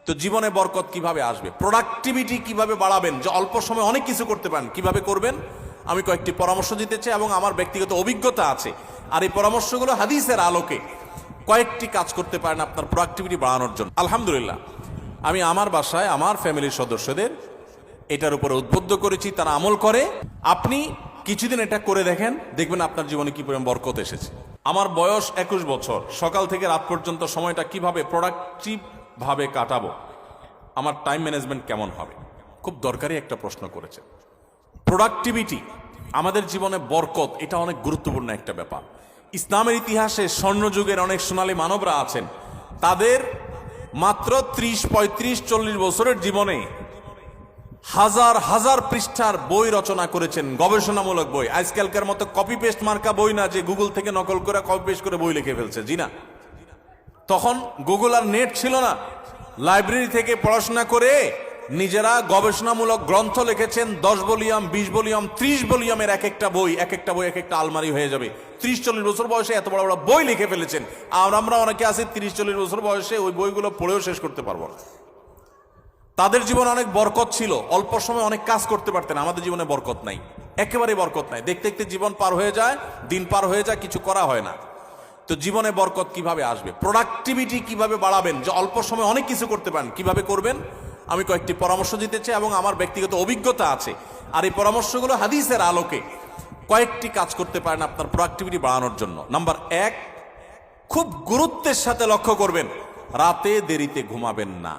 তো জীবনে বরকত কিভাবে আসবে, প্রোডাক্টিভিটি কিভাবে বাড়াবেন, যে অল্প সময় অনেক কিছু করতে পারেন, কিভাবে করবেন আমি কয়েকটি পরামর্শ দিতে চাই এবং আমার ব্যক্তিগত অভিজ্ঞতা আছে। আর এই পরামর্শগুলো হাদিসের আলোকে কয়েকটি কাজ করতে পারেন আপনার প্রোডাক্টিভিটি বাড়ানোর জন্য। আলহামদুলিল্লাহ, আমি আমার বাসায় আমার ফ্যামিলির সদস্যদের এটার উপরে উদ্বুদ্ধ করেছি, তারা আমল করে। আপনি কিছুদিন এটা করে দেখেন, দেখবেন আপনার জীবনে কি পরিমাণ বরকত এসেছে। আমার বয়স 21 বছর, সকাল থেকে রাত পর্যন্ত সময়টা কিভাবে প্রোডাক্টিভ ভাবে কাটাবো, আমার টাইম ম্যানেজমেন্ট কেমন হবে, খুব দরকারি একটা প্রশ্ন করেছে। প্রোডাক্টিভিটি আমাদের জীবনে বরকত, এটা অনেক গুরুত্বপূর্ণ একটা ব্যাপার। ইসলামের ইতিহাসে স্বর্ণযুগের অনেক সোনালী মানবরা আছেন, তাদের মাত্র 30, 35, 40 বছরের জীবনে হাজার হাজার পৃষ্ঠার বই রচনা করেছেন, গবেষণামূলক বই। আজকালকার মতো কপি পেস্ট মার্কা বই না, যে গুগল থেকে নকল করে কপি পেস্ট করে বই লিখে ফেলছে, জি না। তখন গুগল আর নেট ছিল না, লাইব্রেরি থেকে পড়াশোনা করে নিজেরা গবেষণামূলক গ্রন্থ লিখেছেন। 10 ভলিউম, 20 ভলিউম, 30 ভলিউমের এক একটা বই এক একটা আলমারি হয়ে যাবে। 30-40 বছর বয়সে এত বড় বড় বই লিখে ফেলেছেন। আর আমরা অনেকে আছি 30-40 বছর বয়সে ওই বইগুলো পড়েও শেষ করতে পারবো না। তাদের জীবনে অনেক বরকত ছিল, অল্প সময় অনেক কাজ করতে পারতেন। আমাদের জীবনে বরকত নাই, একেবারে বরকত নাই। দেখতে দেখতে জীবন পার হয়ে যায়, দিন পার হয়ে যায়, কিছু করা হয় না। তো জীবনে বরকত কিভাবে আসবে, প্রোডাক্টিভিটি কিভাবে বাড়াবেন, যে অল্প সময় অনেক কিছু করতে পারেন, কিভাবে করবেন আমি কয়েকটি পরামর্শ দিতে চাই এবং আমার ব্যক্তিগত অভিজ্ঞতা আছে। আর এই পরামর্শগুলো হাদিসের আলোকে কয়েকটি কাজ করতে পারেন আপনার প্রোডাক্টিভিটি বাড়ানোর জন্য। নাম্বার 1, খুব গুরুত্বের সাথে লক্ষ্য করবেন, রাতে দেরিতে ঘুমাবেন না।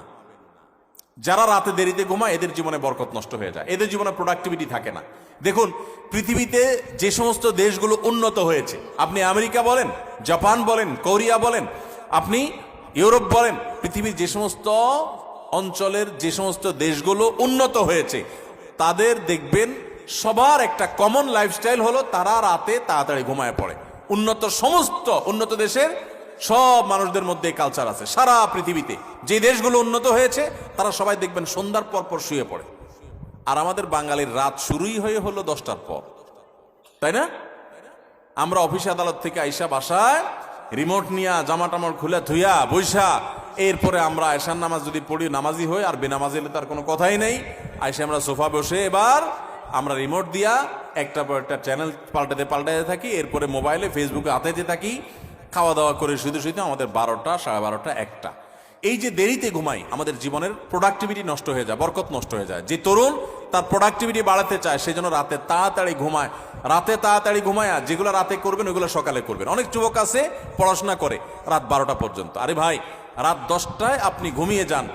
যারা রাতে দেরিতে ঘুমায় এদের জীবনে বরকত নষ্ট হয়ে যায়, এদের জীবনে প্রোডাক্টিভিটি থাকে না। দেখুন, পৃথিবীতে যে সমস্ত দেশগুলো উন্নত হয়েছে, আপনি আমেরিকা বলেন, জাপান বলেন, কোরিয়া বলেন, আপনি ইউরোপ বলেন, পৃথিবীর যে সমস্ত অঞ্চলের যে সমস্ত দেশগুলো উন্নত হয়েছে, তাদের দেখবেন সবার একটা কমন লাইফস্টাইল হলো তারা রাতে তাড়াতাড়ি ঘুমায় পড়ে। সমস্ত উন্নত দেশের সব মানুষদের মধ্যে কালচার আছে। সারা পৃথিবীতে যে দেশগুলো উন্নত হয়েছে তারা সবাই দেখবেন সন্ধ্যার পর পর শুয়ে পড়ে। আর আমাদের বাঙালির রাত শুরুই হয়ে হলো 10টার পর, তাই না? আমরা অফিস আদালত থেকে আইসা বাসায় রিমোট নিয়া জামা টামা খুলে ধুইয়া বৈশা, এরপরে আমরা এশার নামাজ যদি পড়ি নামাজি হই, আর বেনামাজি হলে তার কোনো কথাই নেই। আইসা আমরা সোফা বসে এবার আমরা রিমোট দিয়া একটা পর একটা চ্যানেল পাল্টাতে থাকি, এরপরে মোবাইলে ফেসবুকে হাতাইতে থাকি, খাওয়া দাওয়া করে শুধু আমাদের 12টা, 12:30, 1টা। এই যে দেরিতে ঘুমাই, আমাদের জীবনের প্রোডাক্টিভিটি নষ্ট হয়ে যায়, বরকত নষ্ট হয়ে যায়। যে তরুণ তার প্রোডাক্টিভিটি বাড়াতে চায়, সেই জন্য রাতে তাড়াতাড়ি ঘুমায়। রাতে তাড়াতাড়ি ঘুমায়, যেগুলো রাতে করবেন ওইগুলো সকালে করবেন। অনেক যুবক আছে পড়াশোনা করে রাত 12টা পর্যন্ত। আরে ভাই, রাত 10টায় আপনি ঘুমিয়ে যান,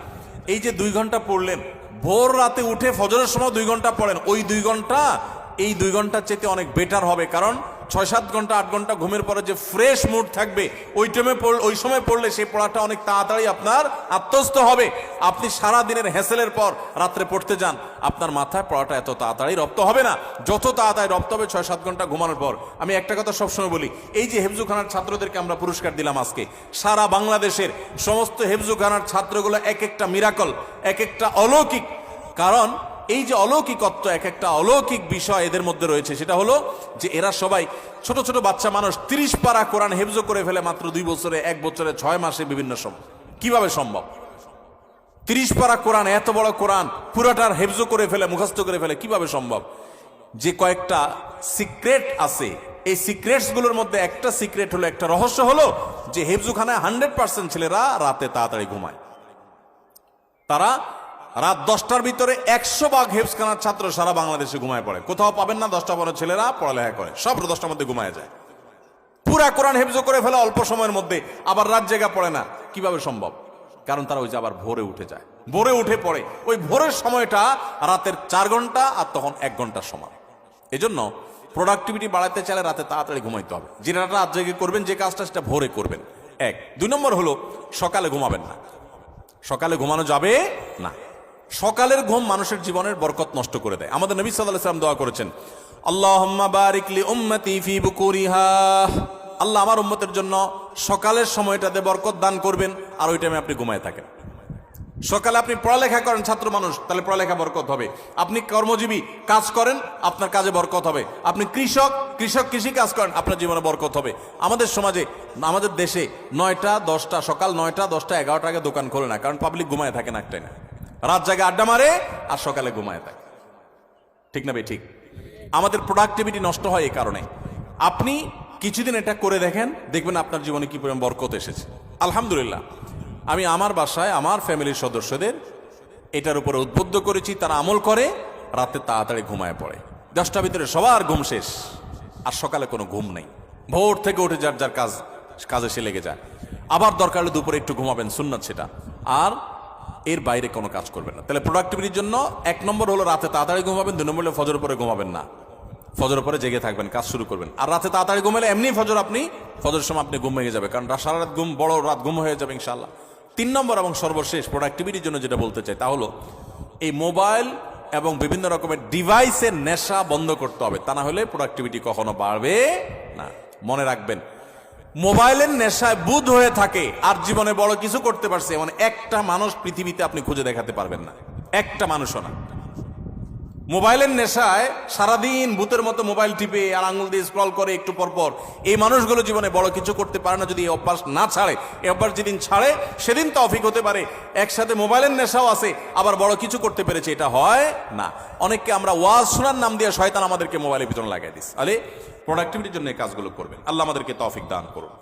এই যে 2 ঘন্টা পড়লেন, ভোর রাতে উঠে ফজরের সময় 2 ঘন্টা পড়েন, ওই 2 ঘন্টা এই 2 ঘন্টার চেয়ে অনেক বেটার হবে। কারণ 6-7 ঘন্টা 8 ঘন্টা ঘুমের পরে যে ফ্রেশ মুড থাকবে, ওই সময় পড়লে সেই পড়াটা অনেক তাড়াতাড়ি আপনার আত্মস্থ হবে। আপনি সারা দিনের হ্যাসেলের পর রাত্রে পড়তে যান, আপনার মাথায় পড়াটা এত তাড়াতাড়ি রপ্ত হবে না, যত তাড়াতাড়ি রপ্ত হবে 6-7 ঘন্টা ঘুমানোর পর। আমি একটা কথা সবসময় বলি, এই যে হেফজুখানার ছাত্রদেরকে আমরা পুরস্কার দিলাম আজকে, সারা বাংলাদেশের সমস্ত হেফজুখানার ছাত্রগুলো এক একটা মিরাকল, এক একটা অলৌকিক। কারণ এই যে অলৌকিকত্ব, এক একটা অলৌকিক বিষয় এদের মধ্যে রয়েছে, সেটা হলো যে এরা সবাই ছোট ছোট বাচ্চা মানুষ। 30 পারা কোরআন হেফজ করে ফেলে মাত্র 2 বছরে, 1 বছরে, 6 মাসে, বিভিন্ন সময়। কিভাবে সম্ভব? 30 পারা কোরআন, এত বড় কোরআন পুরাটার হেফজ করে ফেলে, মুখস্থ করে ফেলে, কিভাবে সম্ভব? যে কয়েকটা সিক্রেট আছে, এই সিক্রেটস গুলোর মধ্যে একটা সিক্রেট হলো, একটা রহস্য হলো যে হেফজুখানায় 100% ছেলেরা রাতে তাড়াতাড়ি ঘুমায়। তারা রাত 10টার ভিতরে 100 ভাগ হেফজখানার ছাত্র সারা বাংলাদেশে ঘুমায় পড়ে। কোথাও পাবেন না 10টা পরে ছেলেরা পড়ালেখা করে, সব 10টার মধ্যে ঘুমায় যায়। পুরা কোরআন হেফজ করে ফেলে অল্প সময়ের মধ্যে, আবার রাত জেগা পড়ে না। কিভাবে সম্ভব? কারণ তারা ওই যে আবার ভোরে উঠে যায়, ভোরে উঠে পড়ে। ওই ভোরের সময়টা রাতের 4 ঘন্টা, আর তখন 1 ঘন্টার সময়। এজন্য প্রোডাক্টিভিটি বাড়াতে চাইলে রাতে তাড়াতাড়ি ঘুমাইতে হবে। যেটা রাত জেগে করবেন, যে কাজটা, সেটা ভোরে করবেন। 1। 2 নম্বর হলো সকালে ঘুমাবেন না। সকালে ঘুমানো যাবে না। সকালের ঘুম মানুষের জীবনের বরকত নষ্ট করে দেয়। আমাদের নবী সাল্লাল্লাহু আলাইহি ওয়াসাল্লাম দোয়া করেছেন, আল্লাহুম্মা বারিক লি উম্মতি ফি বুকুরিহা, আল্লাহ আমার উম্মতের জন্য সকালের সময়টাতে বরকত দান করবেন, আর ওই টাইমে আপনি ঘুমায় থাকেন। সকালে আপনি পড়ালেখা করেন, ছাত্র মানুষ, তাহলে পড়ালেখা বরকত হবে। আপনি কর্মজীবী, কাজ করেন, আপনার কাজে বরকত হবে। আপনি কৃষক, কৃষি কাজ করেন, আপনার জীবনে বরকত হবে। আমাদের সমাজে, আমাদের দেশে 9টা 10টা, সকাল 9টা 10টা 11টা আগে দোকান খোলে না, কারণ পাবলিক ঘুমায় থাকে না, একটাই না, রাত জায়গায় আড্ডা মারে আর সকালে ঘুমায় থাকে। ঠিক না ভাই? ঠিক। আমাদের প্রোডাক্টিভিটি নষ্ট হয় এই কারণে। আপনি কিছুদিন এটা করে দেখেন, দেখবেন আপনার জীবনে কি পরিমাণ বরকত এসেছে। আলহামদুলিল্লাহ, আমি আমার বাসায় আমার ফ্যামিলির সদস্যদের এটার উপরে উদ্বুদ্ধ করেছি, তারা আমল করে, রাতে তাড়াতাড়ি ঘুমায় পড়ে। 10টার ভিতরে সবার ঘুম শেষ, আর সকালে কোনো ঘুম নেই। ভোর থেকে উঠে যার যার কাজে সে লেগে যায়। আবার দরকার হলে দুপুরে একটু ঘুমাবেন, সুন্নাত সেটা, আর এর বাইরে কোনো কাজ করবেন না। তাহলে প্রোডাক্টিভিটির জন্য 1 নম্বর হলো রাতে তাড়াতাড়ি ঘুমাবেন, 2 নম্বর হলো ফজর পরে ঘুমাবেন না, ফজর পরে জেগে থাকবেন, কাজ শুরু করবেন। আর রাতে তাড়াতাড়ি ঘুমালে এমনি ফজর সময় আপনি ঘুম ভেঙে যাবে, কারণ সারা রাত ঘুম, বড় রাত ঘুম হয়ে যাবে ইনশাআল্লাহ। 3 নম্বর এবং সর্বশেষ প্রোডাক্টিভিটির জন্য যেটা বলতে চাই তা হলো এই মোবাইল এবং বিভিন্ন রকমের ডিভাইসের নেশা বন্ধ করতে হবে, তা না হলে প্রোডাক্টিভিটি কখনো বাড়বে না। মনে রাখবেন, মোবাইলের নেশায় বুধ হয়ে থাকে আর জীবনে বড় কিছু করতে পারছে এমন একটা মানুষ পৃথিবীতে আপনি খুঁজে দেখাতে পারবেন না, একটা মানুষও না। মোবাইলের নেশায় সারাদিন ভূতের মতো মোবাইল টিপে আর আঙুল দিয়ে স্ক্রল করে একটু পর, এই মানুষগুলো জীবনে বড় কিছু করতে পারে না যদি এই অভ্যাস না ছাড়ে। এই অভ্যাস যেদিন ছাড়ে সেদিন তৌফিক হতে পারে, একসাথে মোবাইলের নেশাও আছে আবার বড় কিছু করতে পেরেছে, এটা হয় না। অনেককে আমরা ওয়াজ শোনার নাম দিয়ে শয়তান আমাদেরকে মোবাইলের ভিতরে লাগাই দিস। আরে প্রোডাক্টিভিটির জন্য এই কাজগুলো করবেন। আল্লাহ আমাদেরকে তৌফিক দান করুন।